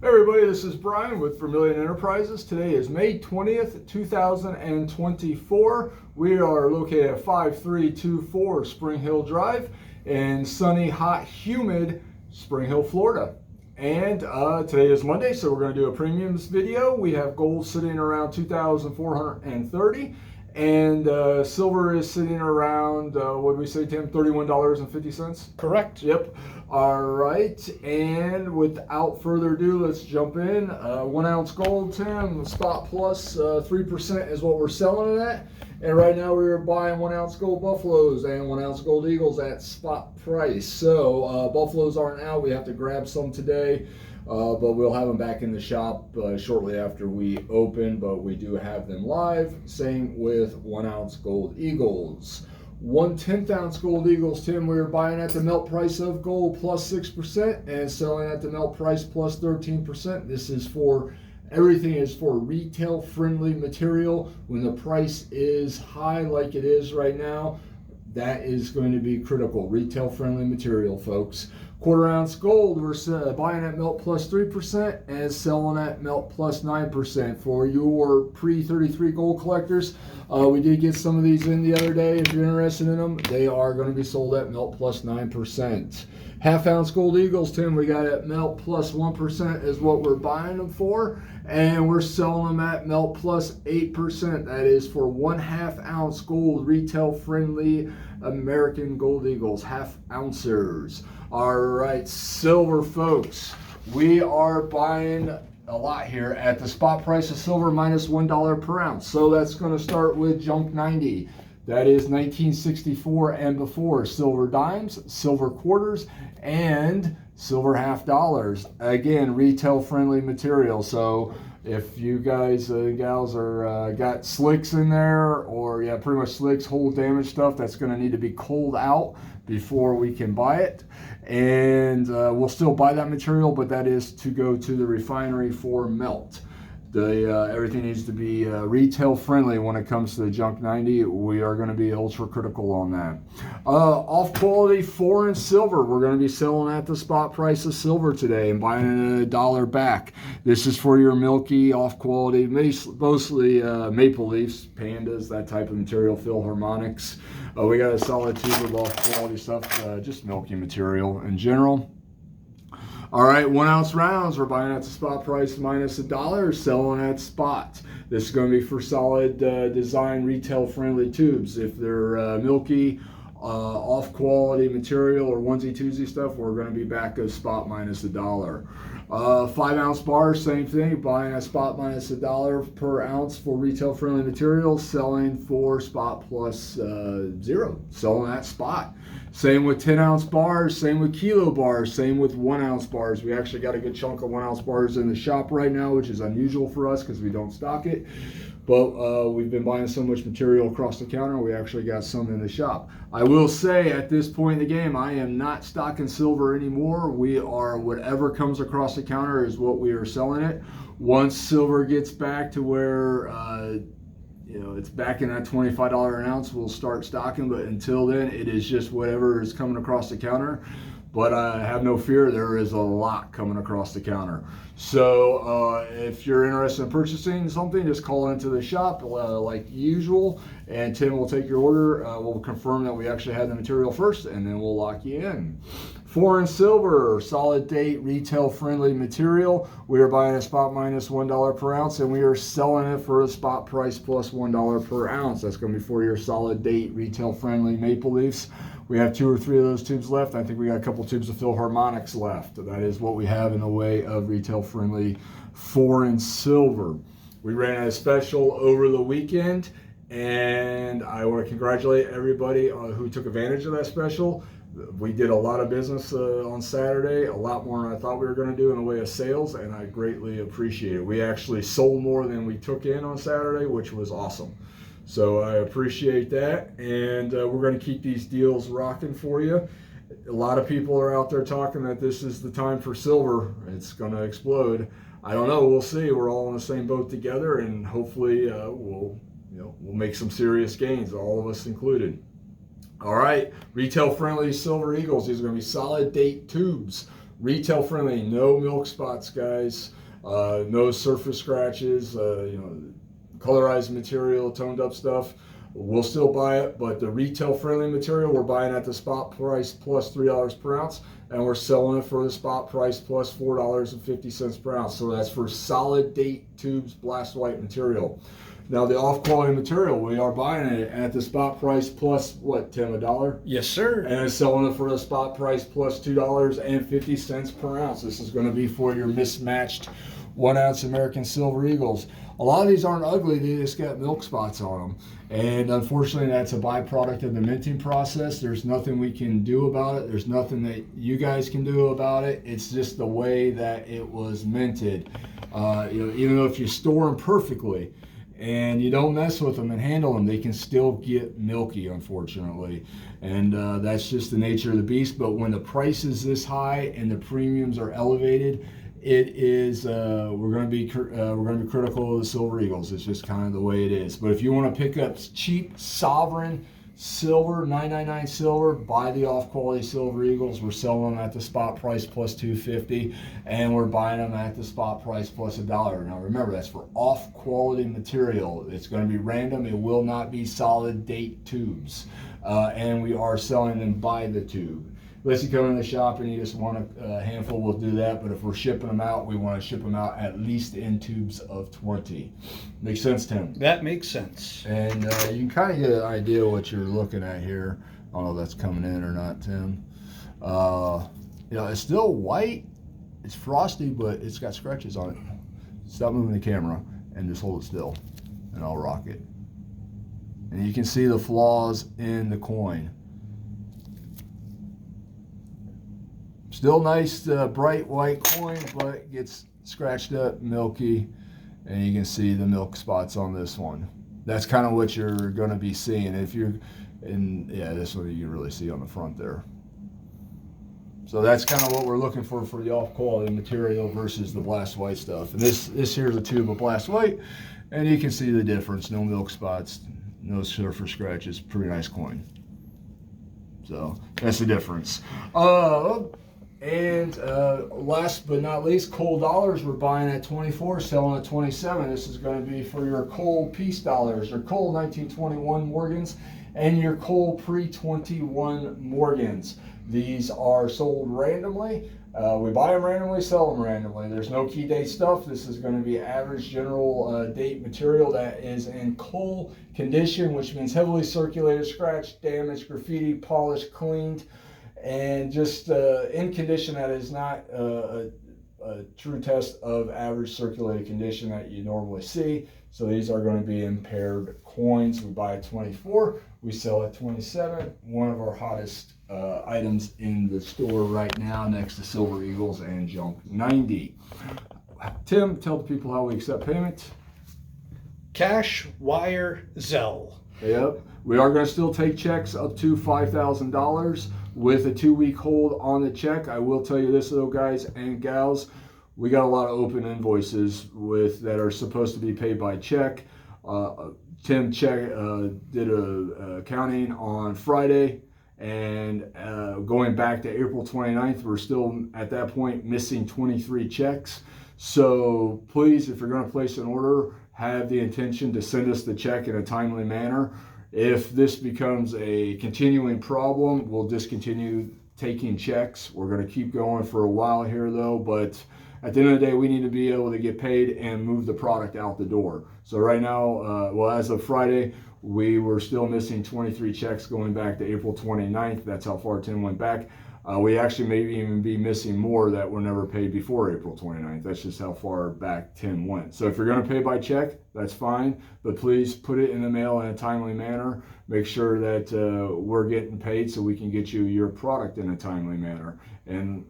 Hey everybody, this is Brian with Vermillion Enterprises. Today is May 20th, 2024. We are located at 5324 Spring Hill Drive in sunny, hot, humid Spring Hill, Florida. And today is Monday, so we're going to do a premiums video. We have gold sitting around 2,430 and silver is sitting around, what did we say, Tim? $31.50? Correct. Yep. All right. And without further ado, let's jump in. 1 ounce gold, Tim, spot plus 3% is what we're selling it at. And right now we're buying 1 ounce gold buffaloes and 1 ounce gold eagles at spot price. So buffaloes aren't out. We have to grab some today. But we'll have them back in the shop shortly after we open, but we do have them live. Same with 1 ounce gold eagles. 1/10 ounce gold eagles, Tim, we are buying at the melt price of gold plus 6% and selling at the melt price plus 13%. This is for everything is for retail friendly material. When the price is high like it is right now, that is going to be critical. Retail friendly material, folks. 1/4 ounce gold, we're buying at melt plus 3% and selling at melt plus 9%. For your pre-33 gold collectors, we did get some of these in the other day. If you're interested in them, they are going to be sold at melt plus 9%. 1/2 ounce gold eagles, Tim, we got at melt plus 1% is what we're buying them for, and we're selling them at melt plus 8%. That is for 1/2 ounce gold, retail friendly American gold eagles, 1/2 ounces. All right, silver, folks, we are buying a lot here at the spot price of silver minus $1 per ounce. So that's going to start with junk 90. That is 1964 and before. Silver dimes, silver quarters, and silver half dollars. Again, retail friendly material. So if you guys and gals are got slicks in there, or yeah, pretty much slicks, hole damage stuff, that's going to need to be cold out before we can buy it. And we'll still buy that material, but that is to go to the refinery for melt. Everything needs to be retail friendly when it comes to the junk 90. We are going to be ultra critical on that. Off quality foreign silver, we're going to be selling at the spot price of silver today and buying $1 back. This is for your milky off quality, mostly maple leafs, pandas, that type of material, Philharmonics. We got a solid tube of off quality stuff, just milky material in general. All right, 1 ounce rounds, we're buying at the spot price minus $1, selling at spot. This is going to be for solid design, retail friendly tubes. If they're milky, off quality material or onesie twosie stuff, we're going to be back at spot minus $1. 5 ounce bars, same thing, buying at spot minus $1 per ounce for retail friendly material, selling for spot plus 0, selling at spot. Same with 10 ounce bars, same with kilo bars, same with 1 ounce bars. We actually got a good chunk of 1 ounce bars in the shop right now, which is unusual for us because we don't stock it. But we've been buying so much material across the counter, we actually got some in the shop. I will say at this point in the game, I am not stocking silver anymore. We are, whatever comes across the counter is what we are selling it. Once silver gets back to where it's back in that $25 an ounce, we'll start stocking, but until then it is just whatever is coming across the counter. But have no fear, there is a lot coming across the counter. So if you're interested in purchasing something, just call into the shop like usual, and Tim will take your order. We'll confirm that we actually had the material first, and then we'll lock you in. Foreign silver, solid date, retail friendly material. We are buying a spot minus $1 per ounce, and we are selling it for a spot price plus $1 per ounce. That's going to be for your solid date, retail friendly maple leafs. We have 2 or 3 of those tubes left. I think we got a couple tubes of Philharmonics left. That is what we have in the way of retail friendly foreign silver. We ran a special over the weekend, and I want to congratulate everybody who took advantage of that special. We did a lot of business on Saturday, a lot more than I thought we were going to do in the way of sales, and I greatly appreciate it. We actually sold more than we took in on Saturday, which was awesome. So I appreciate that, and we're going to keep these deals rocking for you. A lot of people are out there talking that this is the time for silver. It's going to explode. I don't know. We'll see. We're all in the same boat together, and hopefully we'll make some serious gains, all of us included. All right, retail friendly silver eagles. These are going to be solid date tubes. Retail friendly, no milk spots, guys. No surface scratches, colorized material, toned up stuff. We'll still buy it, but the retail friendly material we're buying at the spot price plus $3 per ounce, and we're selling it for the spot price plus $4.50 per ounce. So that's for solid date tubes, blast white material. Now the off quality material, we are buying it at the spot price plus what, Tim, $1? Yes, sir. And selling it for the spot price plus $2.50 per ounce. This is going to be for your mismatched 1 ounce American Silver Eagles. A lot of these aren't ugly, they just got milk spots on them. And unfortunately, that's a byproduct of the minting process. There's nothing we can do about it. There's nothing that you guys can do about it. It's just the way that it was minted. Even though if you store them perfectly and you don't mess with them and handle them, they can still get milky, unfortunately. And that's just the nature of the beast. But when the price is this high and the premiums are elevated, it is we're going to be critical of the Silver Eagles. It's just kind of the way it is. But if you want to pick up cheap sovereign silver, 999 silver, buy the off quality Silver Eagles. We're selling them at the spot price plus $2.50, and we're buying them at the spot price plus $1. Now remember, that's for off quality material. It's going to be random. It will not be solid date tubes, and we are selling them by the tube. Unless you come in the shop and you just want a handful, we'll do that. But if we're shipping them out, we want to ship them out at least in tubes of 20. Makes sense, Tim? That makes sense. And you can kind of get an idea what you're looking at here. I don't know if that's coming in or not, Tim. It's still white. It's frosty, but it's got scratches on it. Stop moving the camera and just hold it still, and I'll rock it. And you can see the flaws in the coin. Still nice, bright white coin, but gets scratched up, milky, and you can see the milk spots on this one. That's kind of what you're going to be seeing. If you're this one you can really see on the front there. So that's kind of what we're looking for the off quality material versus the blast white stuff. And this here's a tube of blast white, and you can see the difference. No milk spots, no surface scratches. Pretty nice coin. So that's the difference. And last but not least, Cull dollars. We're buying at 24, selling at 27. This is going to be for your Cull peace dollars, your Cull 1921 Morgans, and your Cull pre-21 Morgans. These are sold randomly. We buy them randomly, sell them randomly. There's no key date stuff. This is going to be average general date material that is in Cull condition, which means heavily circulated, scratched, damaged, graffiti, polished, cleaned, and just in condition that is not a true test of average circulated condition that you normally see. So these are going to be impaired coins. We buy at 24, we sell at 27. One of our hottest items in the store right now, next to Silver Eagles and Junk 90. Tim, tell the people how we accept payment. Cash, wire, Zelle. Yep. We are going to still take checks up to $5,000 with a 2-week hold on the check. I will tell you this though, guys and gals, we got a lot of open invoices that are supposed to be paid by check. Tim did a accounting on Friday, and going back to April 29th, we're still at that point missing 23 checks. So please, if you're going to place an order, have the intention to send us the check in a timely manner. If this becomes a continuing problem, we'll discontinue taking checks. We're going to keep going for a while here though, but at the end of the day, we need to be able to get paid and move the product out the door. So right now, as of Friday, we were still missing 23 checks going back to April 29th. That's how far Tim went back. We actually may even be missing more that were never paid before April 29th. That's just how far back Tim went. So if you're going to pay by check, that's fine, but please put it in the mail in a timely manner. Make sure that we're getting paid so we can get you your product in a timely manner. And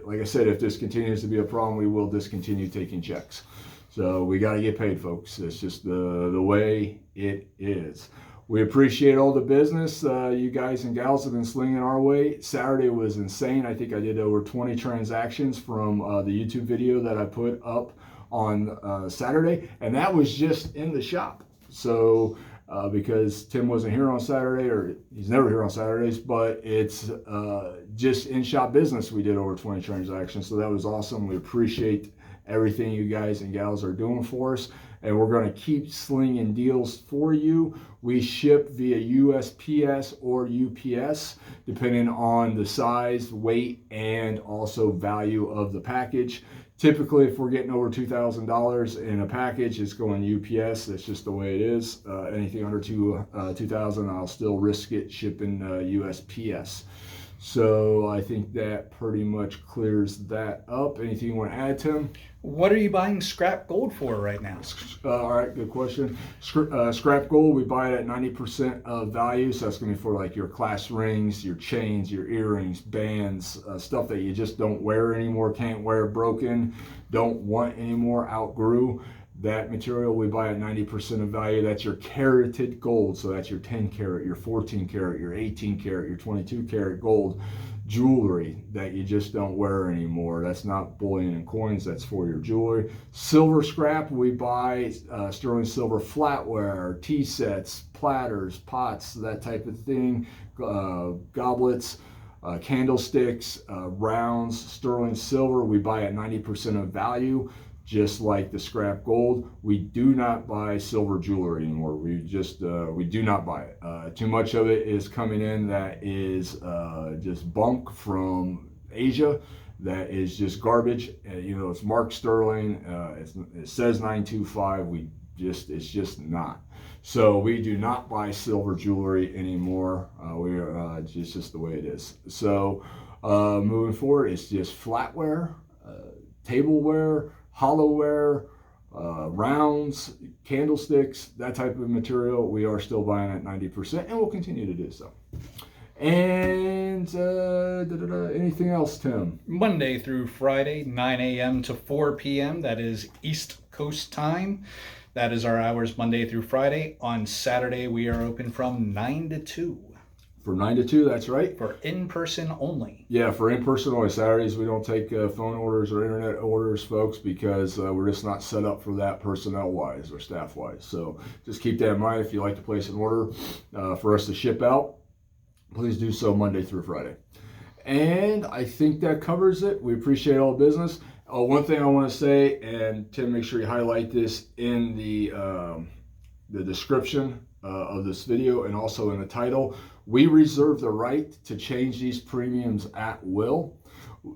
like I said, if this continues to be a problem, we will discontinue taking checks. So we got to get paid, folks. It's just the way it is. We appreciate all the business you guys and gals have been slinging our way. Saturday was insane. I think I did over 20 transactions from the YouTube video that I put up on Saturday, and that was just in the shop. So because Tim wasn't here on Saturday, or he's never here on Saturdays, but it's just in-shop business. We did over 20 transactions, so that was awesome. We appreciate everything you guys and gals are doing for us, and we're going to keep slinging deals for you. We ship via USPS or UPS, depending on the size, weight, and also value of the package. Typically, if we're getting over $2,000 in a package, it's going UPS. That's just the way it is. Anything under $2,000, I'll still risk it shipping USPS. So I think that pretty much clears that up. Anything you want to add, Tim? What are you buying scrap gold for right now? All right, good question. Scrap gold, we buy it at 90% of value. So that's going to be for like your class rings, your chains, your earrings, bands, stuff that you just don't wear anymore, can't wear, broken, don't want anymore, outgrew. That material we buy at 90% of value. That's your carated gold. So that's your 10 karat, your 14 karat, your 18 karat, your 22 karat gold jewelry that you just don't wear anymore. That's not bullion and coins. That's for your jewelry. Silver scrap, we buy sterling silver flatware, tea sets, platters, pots, that type of thing, goblets, candlesticks, rounds, sterling silver. We buy at 90% of value. Just like the scrap gold, we do not buy silver jewelry anymore. We do not buy it. Too much of it is coming in that is just bunk from Asia. That is just garbage. It's marked sterling. It says 925. It's just not. So we do not buy silver jewelry anymore. It's just the way it is. So moving forward, it's just flatware, tableware, hollowware, rounds, candlesticks, that type of material. We are still buying at 90%, and we'll continue to do so. And anything else, Tim? Monday through Friday, 9 a.m. to 4 p.m. That is East Coast time. That is our hours Monday through Friday. On Saturday, we are open from 9 to 2. From 9 to 2, that's right. For in-person only. Yeah, for in-person only. Saturdays, we don't take phone orders or internet orders, folks, because we're just not set up for that personnel-wise or staff-wise. So just keep that in mind. If you'd like to place an order for us to ship out, please do so Monday through Friday. And I think that covers it. We appreciate all the business. One thing I want to say, and Tim, make sure you highlight this in the description of this video and also in the title. We reserve the right to change these premiums at will.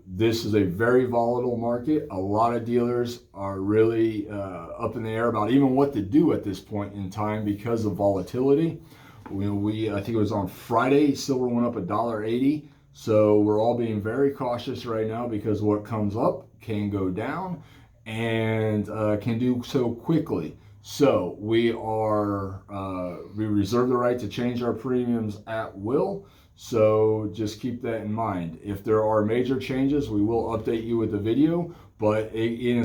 This is a very volatile market. A lot of dealers are really up in the air about even what to do at this point in time because of volatility. I think it was on Friday, silver went up $1.80. So we're all being very cautious right now because what comes up can go down and can do so quickly. So we reserve the right to change our premiums at will. So just keep that in mind. If there are major changes, we will update you with a video, but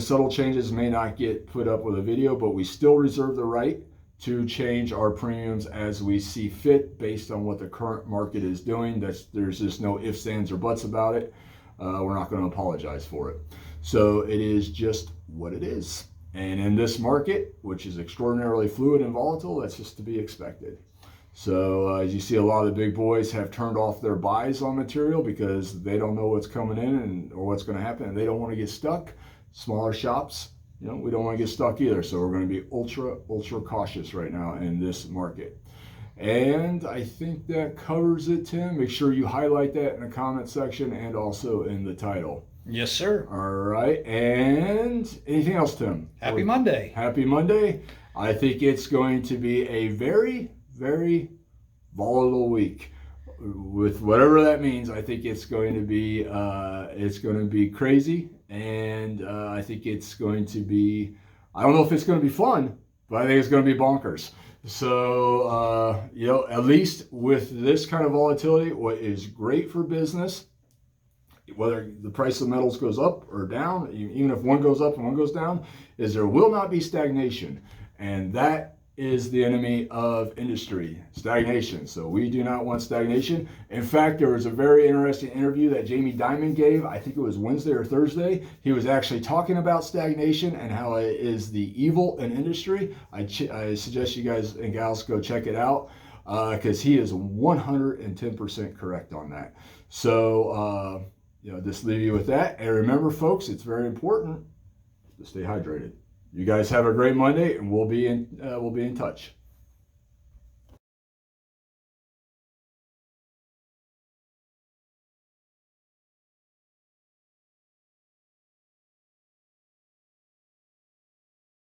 subtle changes may not get put up with a video, but we still reserve the right to change our premiums as we see fit based on what the current market is doing. There's just no ifs, ands, or buts about it. We're not going to apologize for it. So it is just what it is. And in this market, which is extraordinarily fluid and volatile, that's just to be expected. So as you see, a lot of the big boys have turned off their buys on material because they don't know what's coming in or what's going to happen, and they don't want to get stuck. Smaller shops, we don't want to get stuck either. So we're going to be ultra cautious right now in this market. And I think that covers it, Tim. Make sure you highlight that in the comment section and also in the title. Yes, sir. All right. And anything else, Tim? Happy Monday. Happy Monday. I think it's going to be a very, very volatile week. With whatever that means, I think it's going to be crazy. And I think it's going to be, I don't know if it's going to be fun, but I think it's going to be bonkers. So, at least with this kind of volatility, what is great for business, whether the price of metals goes up or down, even if one goes up and one goes down, is there will not be stagnation. And that is the enemy of industry, stagnation. So we do not want stagnation. In fact, there was a very interesting interview that Jamie Dimon gave. I think it was Wednesday or Thursday. He was actually talking about stagnation and how it is the evil in industry. I suggest you guys and gals go check it out because he is 110% correct on that. So, just leave you with that. And remember, folks, it's very important to stay hydrated. You guys have a great Monday, and we'll be in touch.